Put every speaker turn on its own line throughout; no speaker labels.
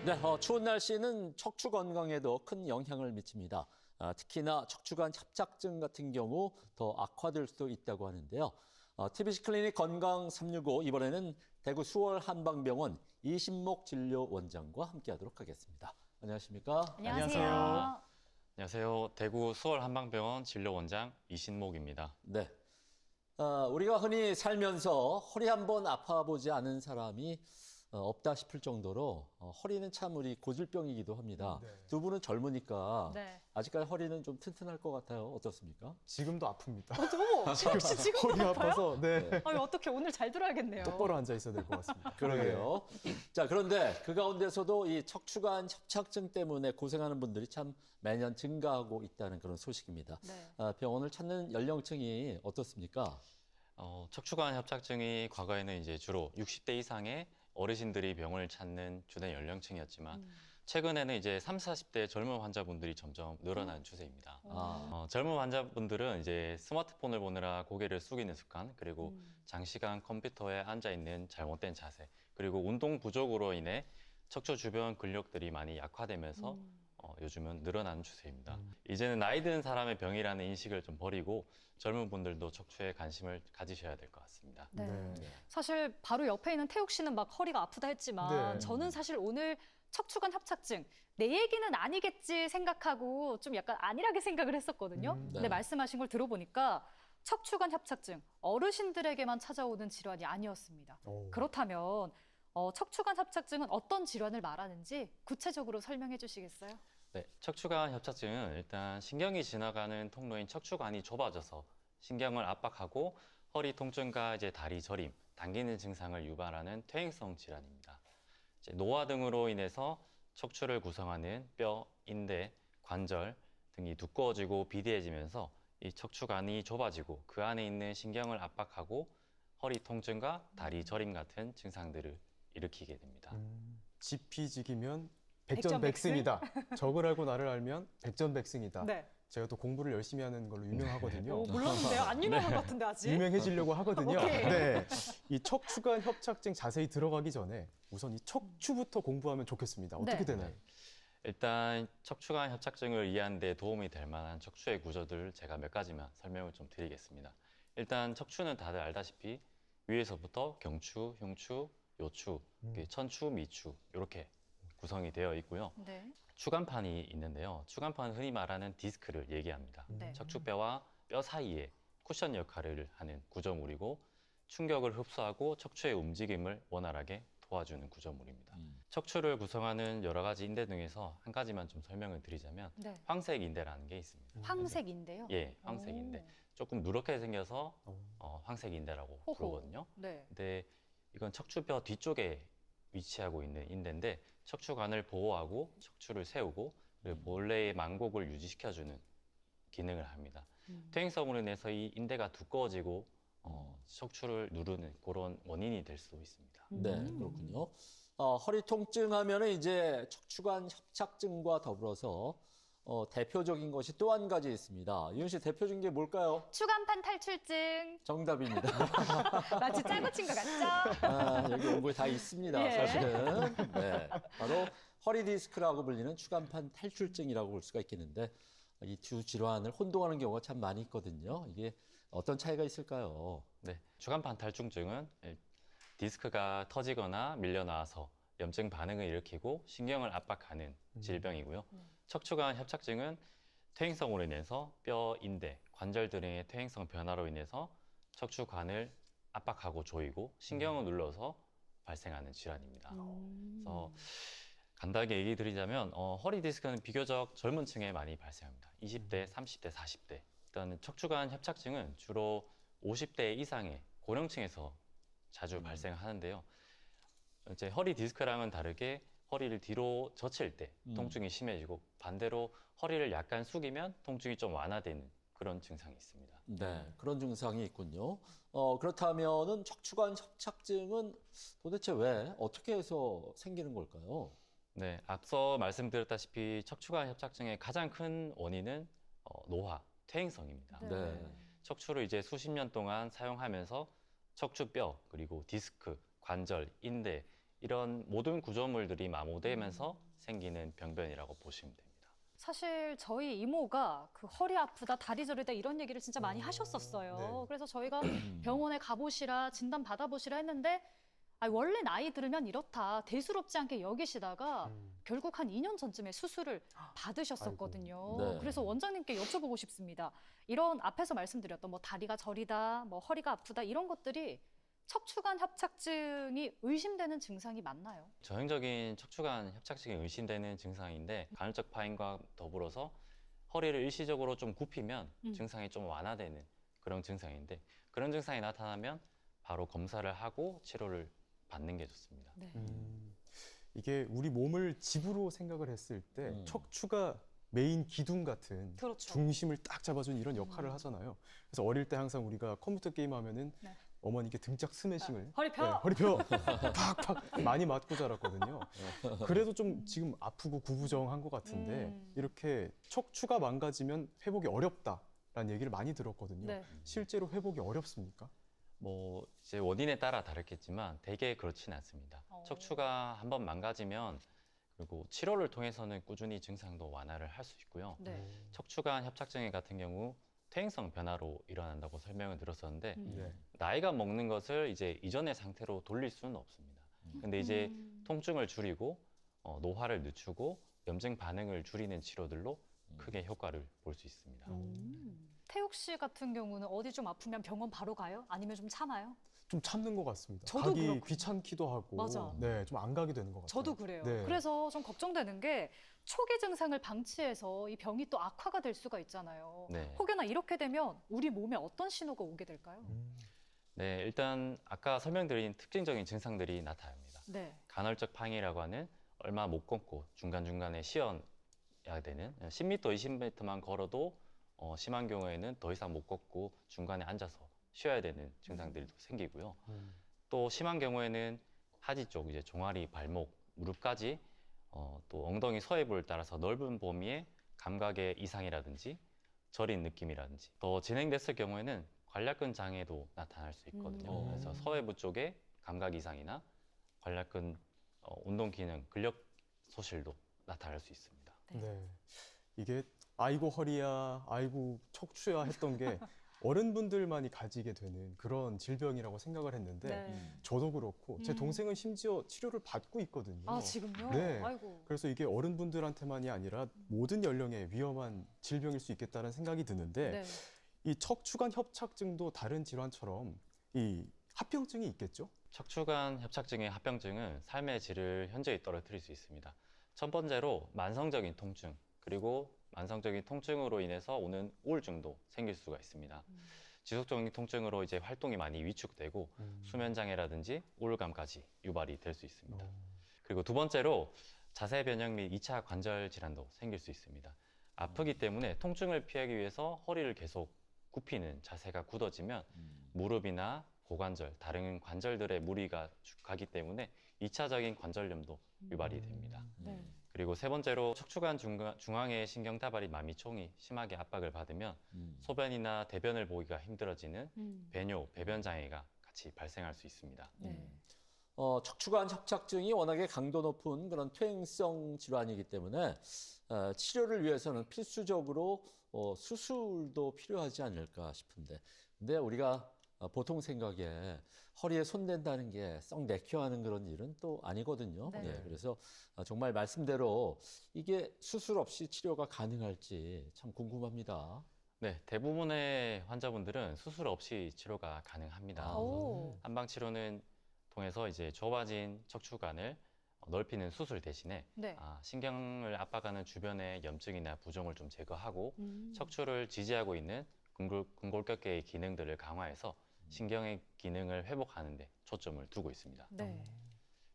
네, 추운 날씨는 척추 건강에도 큰 영향을 미칩니다. 특히나 척추관 협착증 같은 경우 더 악화될 수도 있다고 하는데요. TBC 클리닉 건강 365 이번에는 대구 수월 한방병원 이신목 진료원장과 함께하도록 하겠습니다. 안녕하십니까?
안녕하세요.
안녕하세요. 대구 수월 한방병원 진료원장 이신목입니다.
네. 우리가 흔히 살면서 허리 한번 아파보지 않은 사람이 없다 싶을 정도로 허리는 참 우리 고질병이기도 합니다.
네.
두 분은 젊으니까
네.
아직까지 허리는 좀 튼튼할 것 같아요. 어떻습니까?
지금도 아픕니다.
어머, 혹시 지금
허리 아파서 네.
아유, 어떻게 오늘 잘 들어야겠네요.
똑바로 앉아 있어야 될 것 같습니다.
그러게요. 자, 그런데 그 가운데서도 이 척추관 협착증 때문에 고생하는 분들이 참 매년 증가하고 있다는 그런 소식입니다.
네.
병원을 찾는 연령층이 어떻습니까?
척추관 협착증이 과거에는 이제 주로 60대 이상의 어르신들이 병원을 찾는 주된 연령층이었지만 최근에는 이제 30, 40대 젊은 환자분들이 점점 늘어나는 추세입니다. 젊은 환자분들은 이제 스마트폰을 보느라 고개를 숙이는 습관, 그리고 장시간 컴퓨터에 앉아 있는 잘못된 자세, 그리고 운동 부족으로 인해 척추 주변 근력들이 많이 약화되면서 요즘은 늘어나는 추세입니다. 이제는 나이 든 사람의 병이라는 인식을 좀 버리고 젊은 분들도 척추에 관심을 가지셔야 될 것 같습니다.
네.
네.
사실 바로 옆에 있는 태욱 씨는 막 허리가 아프다 했지만
네.
저는 사실 오늘 척추관 협착증 내 얘기는 아니겠지 생각하고 좀 약간 안일하게 생각을 했었거든요.
네.
근데 말씀하신 걸 들어보니까 척추관 협착증 어르신들에게만 찾아오는 질환이 아니었습니다.
오.
그렇다면 척추관 협착증은 어떤 질환을 말하는지 구체적으로 설명해 주시겠어요?
네, 척추관 협착증은 일단 신경이 지나가는 통로인 척추관이 좁아져서 신경을 압박하고 허리 통증과 이제 다리 저림, 당기는 증상을 유발하는 퇴행성 질환입니다. 이제 노화 등으로 인해서 척추를 구성하는 뼈, 인대, 관절 등이 두꺼워지고 비대해지면서 이 척추관이 좁아지고 그 안에 있는 신경을 압박하고 허리 통증과 다리 저림 같은 증상들을 일으키게 됩니다.
지피지기면 백전백승이다. 적을 알고 나를 알면 백전백승이다.
네.
제가 또 공부를 열심히 하는 걸로 유명하거든요.
몰랐는데요. 안 유명한 것 같은데 아직.
유명해지려고 하거든요.
오케이.
네. 이 척추관 협착증 자세히 들어가기 전에 우선 이 척추부터 공부하면 좋겠습니다. 어떻게
네.
되나요?
일단 척추관 협착증을 이해하는 데 도움이 될 만한 척추의 구조들을 제가 몇 가지만 설명을 좀 드리겠습니다. 일단 척추는 다들 알다시피 위에서부터 경추, 흉추, 요추, 천추, 미추 이렇게 구성이 되어 있고요.
네.
추간판이 있는데요. 추간판은 흔히 말하는 디스크를 얘기합니다.
네.
척추뼈와 뼈 사이에 쿠션 역할을 하는 구조물이고 충격을 흡수하고 척추의 움직임을 원활하게 도와주는 구조물입니다. 척추를 구성하는 여러 가지 인대 중에서 한 가지만 좀 설명을 드리자면
네.
황색 인대라는 게 있습니다.
황색인데요.
예, 황색 인대. 조금 누렇게 생겨서 황색 인대라고
호호.
부르거든요.
네.
근데 이건 척추뼈 뒤쪽에 위치하고 있는 인대인데 척추관을 보호하고 척추를 세우고 그리고 본래의 만곡을 유지시켜주는 기능을 합니다. 퇴행성으로 인해서 이 인대가 두꺼워지고 척추를 누르는 그런 원인이 될 수도 있습니다.
네, 그렇군요. 허리 통증 하면은 이제 척추관 협착증과 더불어서 대표적인 것이 또 한 가지 있습니다. 이윤 씨 대표적인 게 뭘까요?
추간판 탈출증.
정답입니다.
마치 짜고 친 것 같죠?
여기 연구에 다 있습니다.
예.
사실은. 네, 바로 허리 디스크라고 불리는 추간판 탈출증이라고 볼 수가 있겠는데 이 두 질환을 혼동하는 경우가 참 많이 있거든요. 이게 어떤 차이가 있을까요?
네, 추간판 탈중증은 디스크가 터지거나 밀려나와서 염증 반응을 일으키고 신경을 압박하는 질병이고요. 척추관 협착증은 퇴행성으로 인해서 뼈, 인대, 관절 등의 퇴행성 변화로 인해서 척추관을 압박하고 조이고 신경을 눌러서 발생하는 질환입니다. 그래서 간단하게 얘기 드리자면 허리 디스크는 비교적 젊은 층에 많이 발생합니다. 20대, 30대, 40대. 일단 척추관 협착증은 주로 50대 이상의 고령층에서 자주 발생하는데요. 이제 허리 디스크랑은 다르게 허리를 뒤로 젖힐 때 통증이 심해지고 반대로 허리를 약간 숙이면 통증이 좀 완화되는 그런 증상이 있습니다.
네, 그런 증상이 있군요. 그렇다면은 척추관 협착증은 도대체 왜 어떻게 해서 생기는 걸까요?
네, 앞서 말씀드렸다시피 척추관 협착증의 가장 큰 원인은 노화, 퇴행성입니다.
네.
척추를 이제 수십 년 동안 사용하면서 척추뼈 그리고 디스크, 관절, 인대 이런 모든 구조물들이 마모되면서 생기는 병변이라고 보시면 됩니다.
사실 저희 이모가 그 허리 아프다, 다리 저리다 이런 얘기를 진짜 많이 하셨었어요.
네.
그래서 저희가 병원에 가보시라, 진단 받아보시라 했는데 원래 나이 들으면 이렇다, 대수롭지 않게 여기시다가 결국 한 2년 전쯤에 수술을 받으셨었거든요.
아이고. 네.
그래서 원장님께 여쭤보고 싶습니다. 이런 앞에서 말씀드렸던 뭐 다리가 저리다, 뭐 허리가 아프다 이런 것들이 척추관 협착증이 의심되는 증상이 맞나요?
전형적인 척추관 협착증이 의심되는 증상인데 간헐적 파인과 더불어서 허리를 일시적으로 좀 굽히면 증상이 좀 완화되는 그런 증상인데 그런 증상이 나타나면 바로 검사를 하고 치료를 받는 게 좋습니다.
네.
이게 우리 몸을 집으로 생각을 했을 때 척추가 메인 기둥 같은
그렇죠.
중심을 딱 잡아주는 이런 역할을 하잖아요. 그래서 어릴 때 항상 우리가 컴퓨터 게임 하면은
네.
어머니께 등짝 스매싱을
허리 펴!
네, 허리 펴! 팍팍 많이 맞고 자랐거든요. 그래도 좀 지금 아프고 구부정한 것 같은데 이렇게 척추가 망가지면 회복이 어렵다라는 얘기를 많이 들었거든요.
네.
실제로 회복이 어렵습니까?
뭐 이제 원인에 따라 다르겠지만 대개 그렇지는 않습니다. 척추가 한번 망가지면 그리고 치료를 통해서는 꾸준히 증상도 완화를 할 수 있고요.
네.
척추관 협착증 같은 경우 퇴행성 변화로 일어난다고 설명을 들었었는데
네.
나이가 먹는 것을 이제 이전의 상태로 돌릴 수는 없습니다. 근데 이제 통증을 줄이고 노화를 늦추고 염증 반응을 줄이는 치료들로 크게 효과를 볼 수 있습니다.
태욱 씨 같은 경우는 어디 좀 아프면 병원 바로 가요? 아니면 좀 참아요?
좀 참는 것 같습니다.
저도
가기
그렇거든요.
귀찮기도 하고,
맞아.
네, 좀 안 가게 되는 것 같아요.
저도 그래요.
네.
그래서 좀 걱정되는 게 초기 증상을 방치해서 이 병이 또 악화가 될 수가 있잖아요.
네.
혹여나 이렇게 되면 우리 몸에 어떤 신호가 오게 될까요?
네, 일단 아까 설명드린 특징적인 증상들이 나타납니다.
네.
간헐적 파행이라고 하는 얼마 못 걷고 중간중간에 쉬어야 되는 10m, 20m만 걸어도 심한 경우에는 더 이상 못 걷고 중간에 앉아서 쉬어야 되는 증상들도 생기고요. 또 심한 경우에는 하지 쪽, 이제 종아리, 발목, 무릎까지 또 엉덩이 서해부를 따라서 넓은 범위의 감각의 이상이라든지 저린 느낌이라든지 더 진행됐을 경우에는 관략근 장애도 나타날 수 있거든요. 그래서 서해부 쪽에 감각 이상이나 관략근 운동 기능, 근력 소실도 나타날 수 있습니다.
네. 이게 아이고 허리야, 아이고 척추야 했던 게 어른분들만이 가지게 되는 그런 질병이라고 생각을 했는데
네.
저도 그렇고 제 동생은 심지어 치료를 받고 있거든요.
아, 지금요?
네.
아이고.
그래서 이게 어른분들한테만이 아니라 모든 연령에 위험한 질병일 수 있겠다는 생각이 드는데
네.
이 척추관 협착증도 다른 질환처럼 이 합병증이 있겠죠?
척추관 협착증의 합병증은 삶의 질을 현저히 떨어뜨릴 수 있습니다. 첫 번째로 만성적인 통증, 그리고 만성적인 통증으로 인해서 오는 우울증도 생길 수가 있습니다. 지속적인 통증으로 이제 활동이 많이 위축되고 수면 장애라든지 우울감까지 유발이 될 수 있습니다. 그리고 두 번째로 자세 변형 및 2차 관절 질환도 생길 수 있습니다. 아프기 때문에 통증을 피하기 위해서 허리를 계속 굽히는 자세가 굳어지면 무릎이나 고관절, 다른 관절들의 무리가 가기 때문에 2차적인 관절염도 유발이 됩니다.
네.
그리고 세 번째로 척추관 중앙의 신경다발이 마미총이 심하게 압박을 받으면 소변이나 대변을 보기가 힘들어지는 배뇨, 배변 장애가 같이 발생할 수 있습니다.
네.
척추관 협착증이 워낙에 강도 높은 그런 퇴행성 질환이기 때문에 치료를 위해서는 필수적으로 수술도 필요하지 않을까 싶은데, 근데 우리가 보통 생각에 허리에 손댄다는 게 썩 내켜하는 그런 일은 또 아니거든요.
네.
네, 그래서 정말 말씀대로 이게 수술 없이 치료가 가능할지 참 궁금합니다.
네, 대부분의 환자분들은 수술 없이 치료가 가능합니다.
오.
한방 치료는 통해서 이제 좁아진 척추관을 넓히는 수술 대신에
네.
신경을 압박하는 주변의 염증이나 부종을 좀 제거하고 척추를 지지하고 있는 근골격계의 기능들을 강화해서 신경의 기능을 회복하는 데 초점을 두고 있습니다.
네.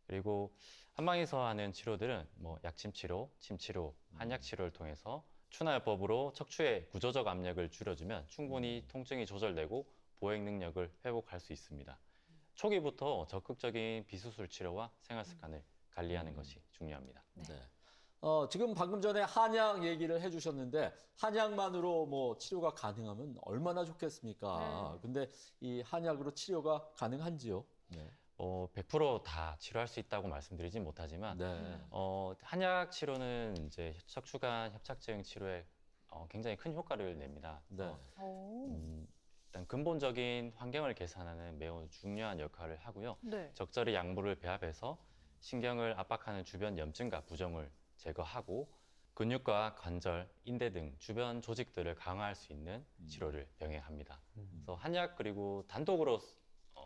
그리고 한방에서 하는 치료들은 뭐 약침 치료, 침 치료, 한약 치료를 통해서 추나요법으로 척추의 구조적 압력을 줄여주면 충분히 통증이 조절되고 보행 능력을 회복할 수 있습니다. 초기부터 적극적인 비수술 치료와 생활 습관을 관리하는 것이 중요합니다.
네. 지금 방금 전에 한약 얘기를 해주셨는데 한약만으로 뭐 치료가 가능하면 얼마나 좋겠습니까?
네.
근데 이 한약으로 치료가 가능한지요? 네.
100%다 치료할 수 있다고 말씀드리진 못하지만
네.
한약 치료는 이제 척추관 협착증 치료에 굉장히 큰 효과를 냅니다.
네.
일단 근본적인 환경을 개선하는 매우 중요한 역할을 하고요.
네.
적절히 약물을 배합해서 신경을 압박하는 주변 염증과 부종을 제거하고 근육과 관절, 인대 등 주변 조직들을 강화할 수 있는 치료를 병행합니다. 그래서 한약 그리고 단독으로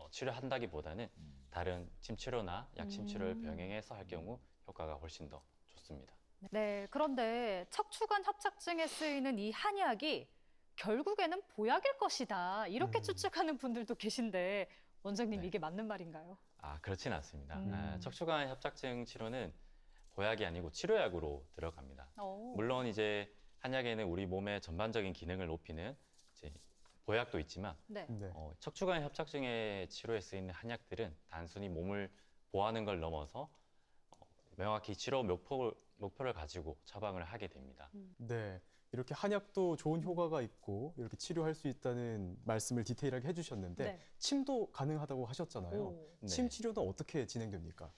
치료한다기보다는 다른 침치료나 약침치료를 병행해서 할 경우 효과가 훨씬 더 좋습니다.
네, 그런데 척추관 협착증에 쓰이는 이 한약이 결국에는 보약일 것이다. 이렇게 추측하는 분들도 계신데 원장님
네.
이게 맞는 말인가요?
그렇진 않습니다.
음.
척추관 협착증 치료는 보약이 아니고 치료약으로 들어갑니다. 물론 이제 한약에는 우리 몸의 전반적인 기능을 높이는 이제 보약도 있지만
네.
네.
척추관 협착증의 치료에 쓰이는 한약들은 단순히 몸을 보호하는 걸 넘어서 명확히 치료 목표를 가지고 처방을 하게 됩니다.
네. 이렇게 한약도 좋은 효과가 있고 이렇게 치료할 수 있다는 말씀을 디테일하게 해주셨는데
네.
침도 가능하다고 하셨잖아요.
오.
네.
침 치료는 어떻게 진행됩니까?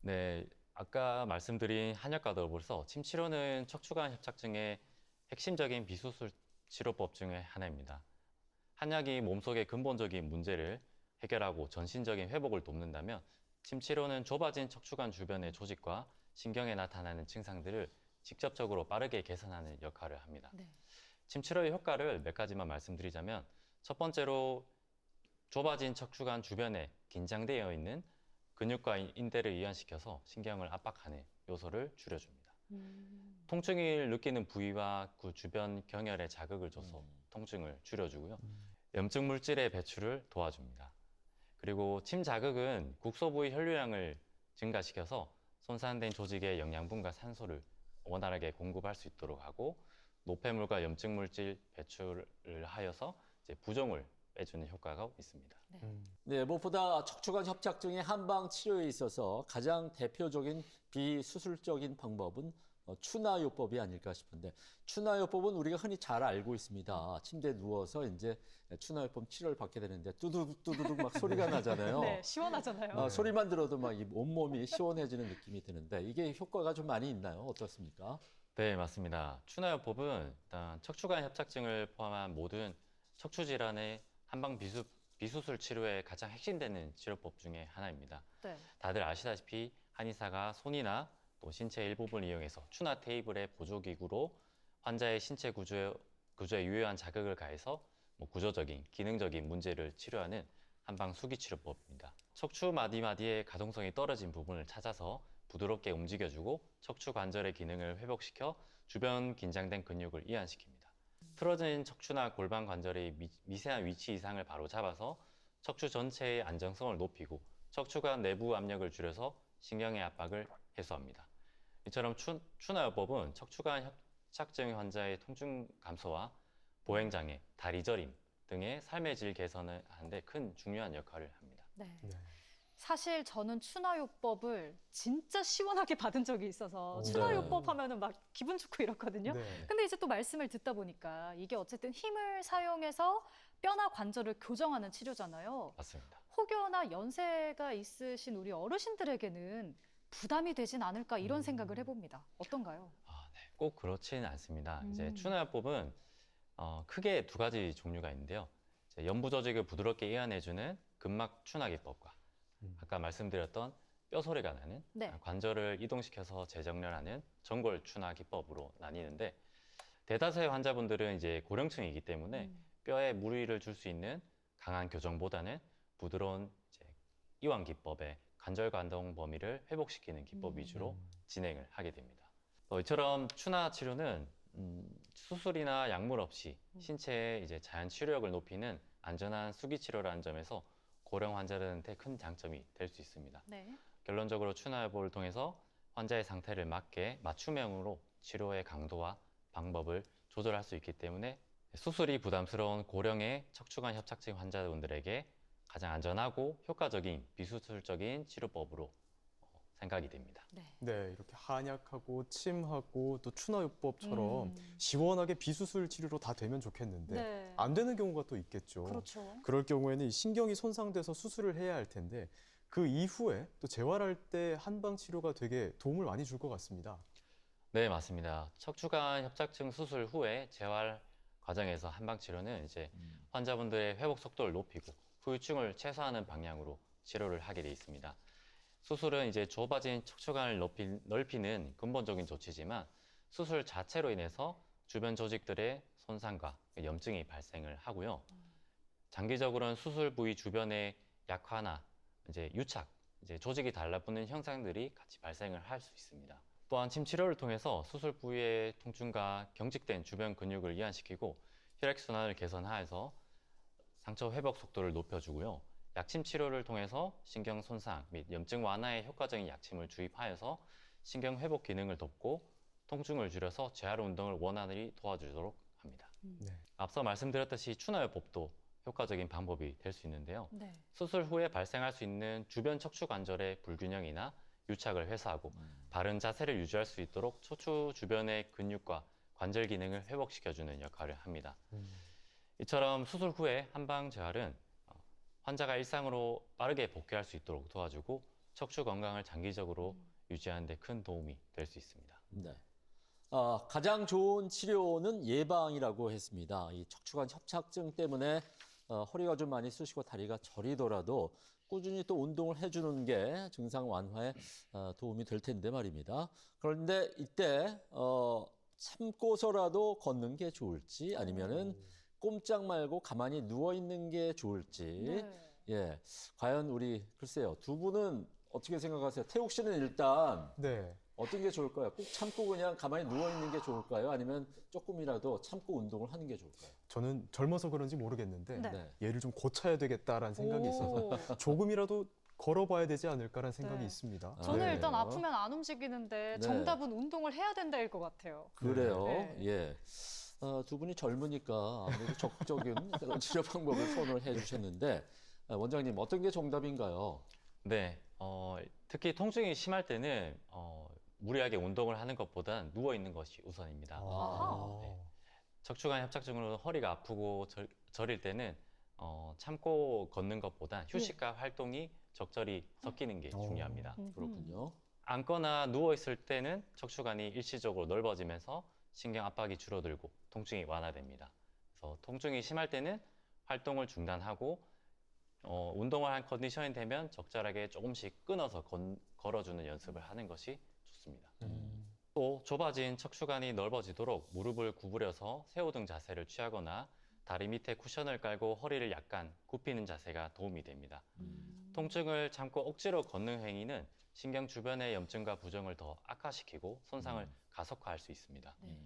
네, 아까 말씀드린 한약과 더불어서 침 치료는 척추관 협착증의 핵심적인 비수술 치료법 중에 하나입니다. 한약이 몸속의 근본적인 문제를 해결하고 전신적인 회복을 돕는다면 침 치료는 좁아진 척추관 주변의 조직과 신경에 나타나는 증상들을 직접적으로 빠르게 개선하는 역할을 합니다.
네.
침 치료의 효과를 몇 가지만 말씀드리자면 첫 번째로 좁아진 척추관 주변에 긴장되어 있는 근육과 인대를 이완시켜서 신경을 압박하는 요소를 줄여줍니다. 통증을 느끼는 부위와 그 주변 경혈에 자극을 줘서 통증을 줄여주고요. 염증 물질의 배출을 도와줍니다. 그리고 침 자극은 국소 부위 혈류량을 증가시켜서 손상된 조직에 영양분과 산소를 원활하게 공급할 수 있도록 하고 노폐물과 염증 물질 배출을 하여서 이제 부종을 빼주는 효과가 있습니다.
네, 무엇보다 척추관 협착증의 한방 치료에 있어서 가장 대표적인 비수술적인 방법은 추나요법이 아닐까 싶은데 추나요법은 우리가 흔히 잘 알고 있습니다. 침대에 누워서 이제 추나요법 치료를 받게 되는데 뚜두둑 막 소리가 나잖아요.
네, 시원하잖아요.
소리만 들어도 막 이 온몸이 시원해지는 느낌이 드는데 이게 효과가 좀 많이 있나요? 어떻습니까?
네, 맞습니다. 추나요법은 일단 척추관 협착증을 포함한 모든 척추 질환의 한방 비수술 치료의 가장 핵심되는 치료법 중에 하나입니다.
네.
다들 아시다시피 한의사가 손이나 또 신체 일부분을 이용해서 추나 테이블의 보조기구로 환자의 신체 구조에 유효한 자극을 가해서 구조적인, 기능적인 문제를 치료하는 한방 수기치료법입니다. 척추 마디마디의 가동성이 떨어진 부분을 찾아서 부드럽게 움직여주고 척추 관절의 기능을 회복시켜 주변 긴장된 근육을 이완시킵니다. 틀어진 척추나 골반 관절의 미세한 위치 이상을 바로 잡아서 척추 전체의 안정성을 높이고 척추관 내부 압력을 줄여서 신경의 압박을 해소합니다. 이처럼 추나요법은 척추관 협착증 환자의 통증 감소와 보행장애, 다리 저림 등의 삶의 질 개선을 하는데 큰 중요한 역할을 합니다.
네.
네.
사실 저는 추나요법을 진짜 시원하게 받은 적이 있어서
오.
추나요법 하면은 막 기분 좋고 이렇거든요.
네.
근데 이제 또 말씀을 듣다 보니까 이게 어쨌든 힘을 사용해서 뼈나 관절을 교정하는 치료잖아요.
맞습니다.
혹여나 연세가 있으신 우리 어르신들에게는 부담이 되진 않을까 이런 생각을 해봅니다. 어떤가요?
네, 꼭 그렇지는 않습니다. 이제
음.
추나요법은 크게 두 가지 종류가 있는데요. 이제 연부 조직을 부드럽게 이완해주는 근막 추나기법과 아까 말씀드렸던 뼈 소리가 나는
네.
관절을 이동시켜서 재정렬하는 전골 추나 기법으로 나뉘는데 대다수의 환자분들은 이제 고령층이기 때문에 뼈에 무리를 줄 수 있는 강한 교정보다는 부드러운 이제 이완 기법의 관절 관동 범위를 회복시키는 기법 위주로 진행을 하게 됩니다. 이처럼 추나 치료는 수술이나 약물 없이 신체의 이제 자연 치료력을 높이는 안전한 수기 치료라는 점에서 고령 환자들한테 큰 장점이 될 수 있습니다.
네.
결론적으로 추나요법을 통해서 환자의 상태를 맞게 맞춤형으로 치료의 강도와 방법을 조절할 수 있기 때문에 수술이 부담스러운 고령의 척추관 협착증 환자분들에게 가장 안전하고 효과적인 비수술적인 치료법으로 생각이 됩니다.
네.
네, 이렇게 한약하고 침하고 또 추나요법처럼
음.
시원하게 비수술 치료로 다 되면 좋겠는데
네.
안 되는 경우가 또 있겠죠.
그렇죠.
그럴 경우에는 이 신경이 손상돼서 수술을 해야 할 텐데 그 이후에 또 재활할 때 한방 치료가 되게 도움을 많이 줄 것 같습니다.
네, 맞습니다. 척추관 협착증 수술 후에 재활 과정에서 한방 치료는 이제 환자분들의 회복 속도를 높이고 후유증을 최소화하는 방향으로 치료를 하게 돼 있습니다. 수술은 이제 좁아진 척추관을 넓히는 근본적인 조치지만 수술 자체로 인해서 주변 조직들의 손상과 염증이 발생을 하고요. 장기적으로는 수술 부위 주변의 약화나 이제 유착, 이제 조직이 달라붙는 현상들이 같이 발생을 할 수 있습니다. 또한 침 치료를 통해서 수술 부위의 통증과 경직된 주변 근육을 이완시키고 혈액 순환을 개선하여서 상처 회복 속도를 높여주고요. 약침 치료를 통해서 신경 손상 및 염증 완화에 효과적인 약침을 주입하여서 신경 회복 기능을 돕고 통증을 줄여서 재활 운동을 원활히 도와주도록 합니다.
네.
앞서 말씀드렸듯이 추나요법도 효과적인 방법이 될 수 있는데요.
네.
수술 후에 발생할 수 있는 주변 척추 관절의 불균형이나 유착을 회수하고 바른 자세를 유지할 수 있도록 척추 주변의 근육과 관절 기능을 회복시켜주는 역할을 합니다. 이처럼 수술 후에 한방 재활은 환자가 일상으로 빠르게 복귀할 수 있도록 도와주고 척추 건강을 장기적으로 유지하는 데 큰 도움이 될 수 있습니다.
네. 가장 좋은 치료는 예방이라고 했습니다. 이 척추관 협착증 때문에 허리가 좀 많이 쑤시고 다리가 저리더라도 꾸준히 또 운동을 해주는 게 증상 완화에 도움이 될 텐데 말입니다. 그런데 이때 참고서라도 걷는 게 좋을지 아니면은 꼼짝 말고 가만히 누워 있는 게 좋을지
네.
예, 과연 우리 글쎄요 두 분은 어떻게 생각하세요? 태욱 씨는 일단
네.
어떤 게 좋을까요? 꼭 참고 그냥 가만히 누워 있는 게 좋을까요? 아니면 조금이라도 참고 운동을 하는 게 좋을까요?
저는 젊어서 그런지 모르겠는데
네.
얘를 좀 고쳐야 되겠다라는 생각이 있어서
오.
조금이라도 걸어봐야 되지 않을까라는 생각이
네.
있습니다.
저는
네.
일단 아프면 안 움직이는데
네.
정답은 운동을 해야 된다일 것 같아요.
그래요.
네.
예. 두 분이 젊으니까 아무래도 적극적인 그런 치료 방법을 선호를 해주셨는데 원장님 어떤 게 정답인가요?
네, 특히 통증이 심할 때는 무리하게 운동을 하는 것보단 누워 있는 것이 우선입니다.
아하.
네. 척추관 협착증으로 허리가 아프고 저릴 때는 참고 걷는 것보단 휴식과 활동이 적절히 섞이는 게 중요합니다.
그렇군요.
앉거나 누워 있을 때는 척추관이 일시적으로 넓어지면서 신경 압박이 줄어들고 통증이 완화됩니다. 그래서 통증이 심할 때는 활동을 중단하고 운동을 한 컨디션이 되면 적절하게 조금씩 끊어서 걸어주는 연습을 하는 것이 좋습니다. 또 좁아진 척추관이 넓어지도록 무릎을 구부려서 새우등 자세를 취하거나 다리 밑에 쿠션을 깔고 허리를 약간 굽히는 자세가 도움이 됩니다. 통증을 참고 억지로 걷는 행위는 신경 주변의 염증과 부종을 더 악화시키고 손상을 가속화할 수 있습니다.
네.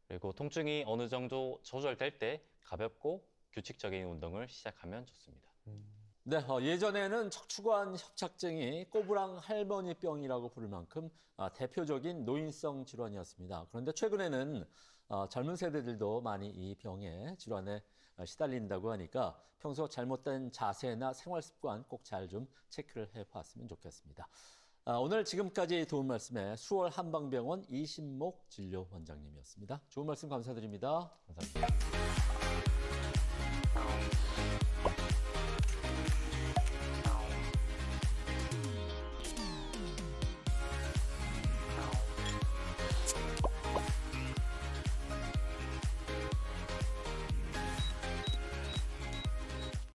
그리고 통증이 어느 정도 조절될 때 가볍고 규칙적인 운동을 시작하면 좋습니다.
네, 예전에는 척추관 협착증이 꼬부랑 할머니병이라고 부를 만큼 대표적인 노인성 질환이었습니다. 그런데 최근에는 젊은 세대들도 많이 이 병에 질환에 시달린다고 하니까 평소 잘못된 자세나 생활 습관 꼭 잘 좀 체크를 해봤으면 좋겠습니다. 오늘 지금까지 도움 말씀에 수월 한방병원 이신목 진료원장님이었습니다. 좋은 말씀 감사드립니다.
감사합니다.